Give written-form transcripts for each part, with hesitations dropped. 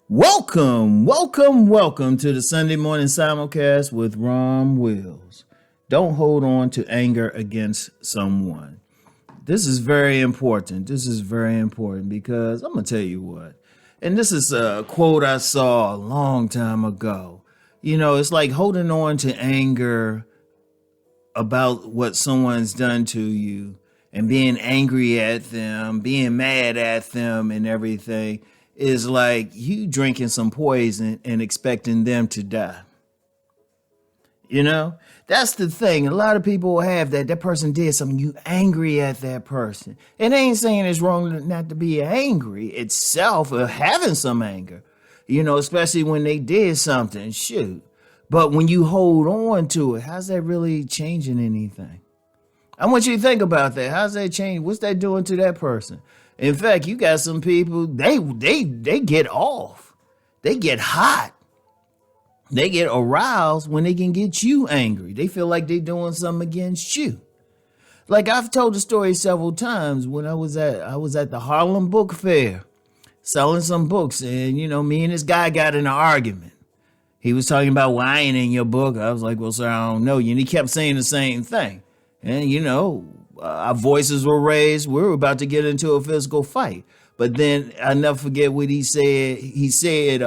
Welcome to the Sunday morning simulcast with Rom Wills. Don't hold on to anger against someone. This is very important. Because I'm going to tell you what. And this is a quote I saw a long time ago. You know, it's like holding on to anger about what someone's done to you and being angry at them, being mad at them and everything is like you drinking some poison and expecting them to die. You know, that's the thing. A lot of people have that person did something. You angry at that person. And they ain't saying it's wrong not to be angry itself or having some anger, you know, especially when they did something. Shoot. But when you hold on to it, how's that really changing anything? I want you to think about that. How's that change? What's that doing to that person? In fact, you got some people, they get off. They get hot. They get aroused when they can get you angry. They feel like they're doing something against you. Like I've told the story several times when I was at the Harlem Book Fair selling some books, and you know, me and this guy got in an argument. He was talking about why ain't in your book. I was like, well, sir, I don't know you. And he kept saying the same thing. And you know, our voices were raised. We were about to get into a physical fight. But then I never forget what he said. He said,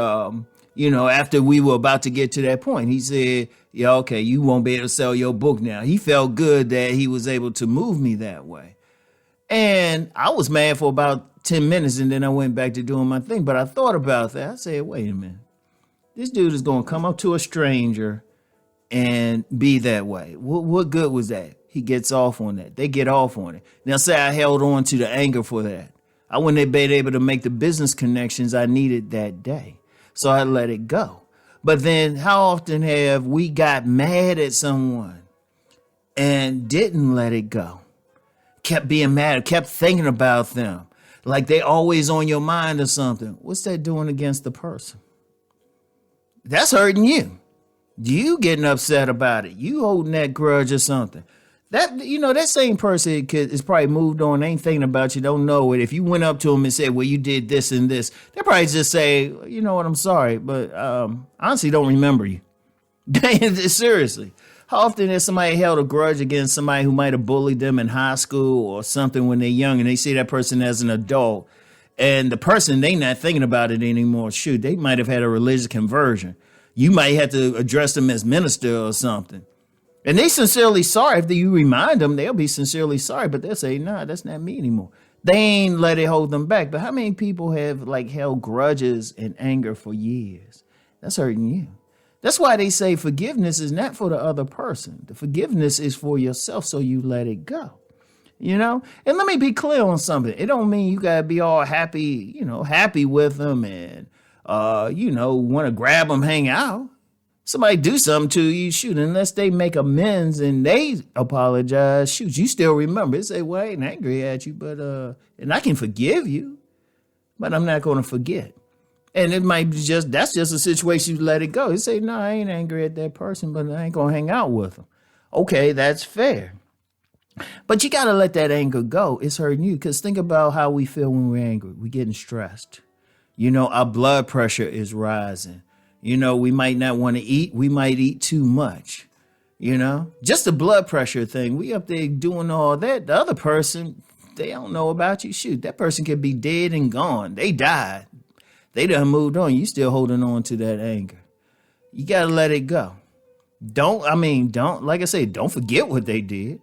you know, after we were about to get to that point, he said, yeah, okay, you won't be able to sell your book now. He felt good that he was able to move me that way. And I was mad for about 10 minutes and then I went back to doing my thing. But I thought about that. I said, wait a minute. This dude is going to come up to a stranger and be that way. What good was that? He gets off on that. They get off on it. Now, say I held on to the anger for that. I wouldn't have been able to make the business connections I needed that day. So I let it go. But then how often have we got mad at someone and didn't let it go? Kept being mad, kept thinking about them. Like they always on your mind or something. What's that doing against the person? That's hurting you. You getting upset about it. You holding that grudge or something. That, you know, that same person is probably moved on, ain't thinking about you, don't know it. If you went up to them and said, well, you did this and this, they'll probably just say, you know what, I'm sorry, but honestly don't remember you. Seriously. How often has somebody held a grudge against somebody who might have bullied them in high school or something when they're young and they see that person as an adult and the person, they not thinking about it anymore. Shoot, they might have had a religious conversion. You might have to address them as minister or something. And they sincerely sorry. If you remind them, they'll be sincerely sorry, but they'll say, nah, that's not me anymore. They ain't let it hold them back. But how many people have like held grudges and anger for years? That's hurting you. That's why they say forgiveness is not for the other person. The forgiveness is for yourself, so you let it go. You know? And let me be clear on something. It don't mean you gotta be all happy, you know, happy with them and you know, want to grab them, hang out. Somebody do something to you, shoot, unless they make amends and they apologize, shoot, you still remember. They say, well, I ain't angry at you, but, and I can forgive you, but I'm not going to forget. And it might be that's just a situation you let it go. You say, no, I ain't angry at that person, but I ain't going to hang out with them. Okay, that's fair. But you got to let that anger go. It's hurting you because think about how we feel when we're angry. We're getting stressed. You know, our blood pressure is rising. You know, we might not want to eat. We might eat too much, you know, just the blood pressure thing. We up there doing all that. The other person, they don't know about you. Shoot, that person could be dead and gone. They died. They done moved on. You still holding on to that anger. You got to let it go. Don't, like I say, don't forget what they did.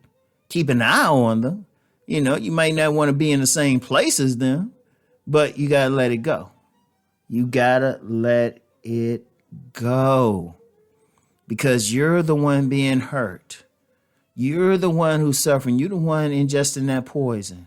Keep an eye on them. You know, you might not want to be in the same place as them, but you got to let it go. You got to let it go because you're the one being hurt. You're the one who's suffering. You're the one ingesting that poison.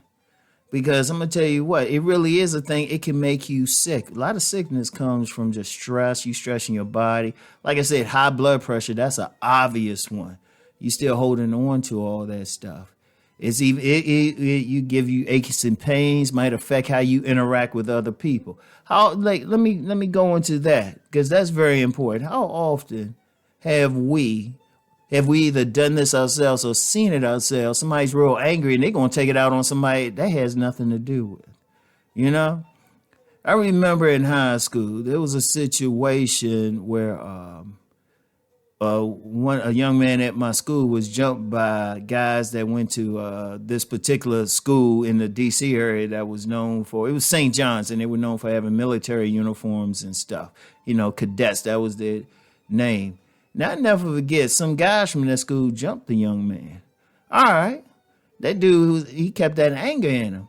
Because I'm going to tell you what, it really is a thing. It can make you sick. A lot of sickness comes from just stress. You stressing your body. Like I said, high blood pressure, that's an obvious one. You still holding on to all that stuff. It's even you give you aches and pains, might affect how you interact with other people. How let me go into that because that's very important. How often have we either done this ourselves or seen it ourselves? Somebody's real angry and they're gonna take it out on somebody that has nothing to do with, you know. I remember in high school, there was a situation where a young man at my school was jumped by guys that went to this particular school in the D.C. area that was known for, it was St. John's, and they were known for having military uniforms and stuff. You know, cadets, that was their name. Now, I never forget, some guys from that school jumped the young man. All right. That dude, he kept that anger in him.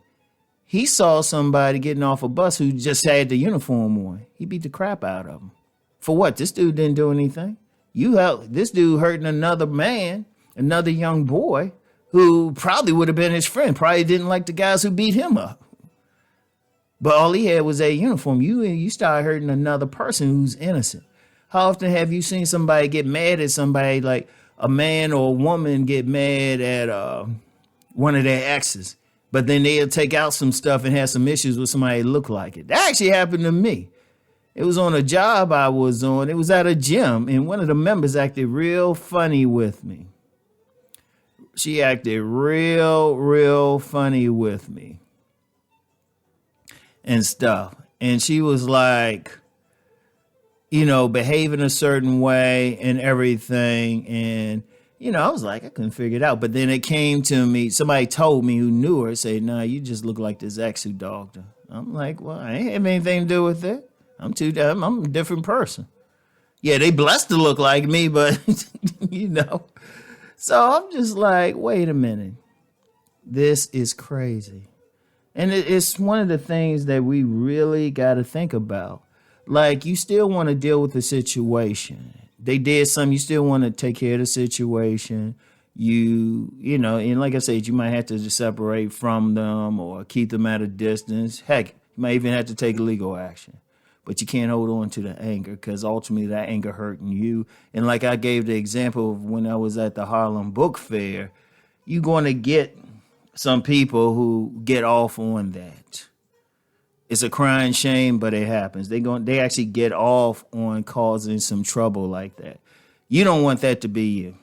He saw somebody getting off a bus who just had the uniform on. He beat the crap out of him. For what? This dude didn't do anything. This dude hurting another man, another young boy, who probably would have been his friend, probably didn't like the guys who beat him up. But all he had was a uniform. You start hurting another person who's innocent. How often have you seen somebody get mad at somebody, like a man or a woman get mad at one of their exes, but then they'll take out some stuff and have some issues with somebody that look like it? That actually happened to me. It was on a job I was on. It was at a gym, and one of the members acted real funny with me. She acted real funny with me and stuff. And she was like, you know, behaving a certain way and everything. And, you know, I was like, I couldn't figure it out. But then it came to me, somebody told me who knew her, say, nah, you just look like this ex who dogged her. I'm like, well, I ain't have anything to do with it. I'm a different person. Yeah, they blessed to look like me, but, you know. So I'm just like, wait a minute. This is crazy. And it's one of the things that we really got to think about. Like, you still want to deal with the situation. They did something, you still want to take care of the situation. You know, and like I said, you might have to just separate from them or keep them at a distance. Heck, you might even have to take legal action. But you can't hold on to the anger, because ultimately that anger hurting you. And like I gave the example of when I was at the Harlem Book Fair, you're going to get some people who get off on that. It's a crying shame, but it happens. They actually get off on causing some trouble like that. You don't want that to be you.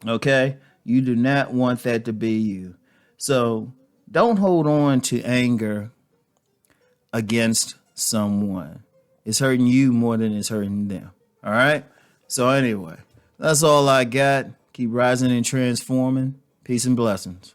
Okay? You do not want that to be you. So don't hold on to anger against someone. It's hurting you more than it's hurting them. All right? So anyway, that's all I got. Keep rising and transforming. Peace and blessings.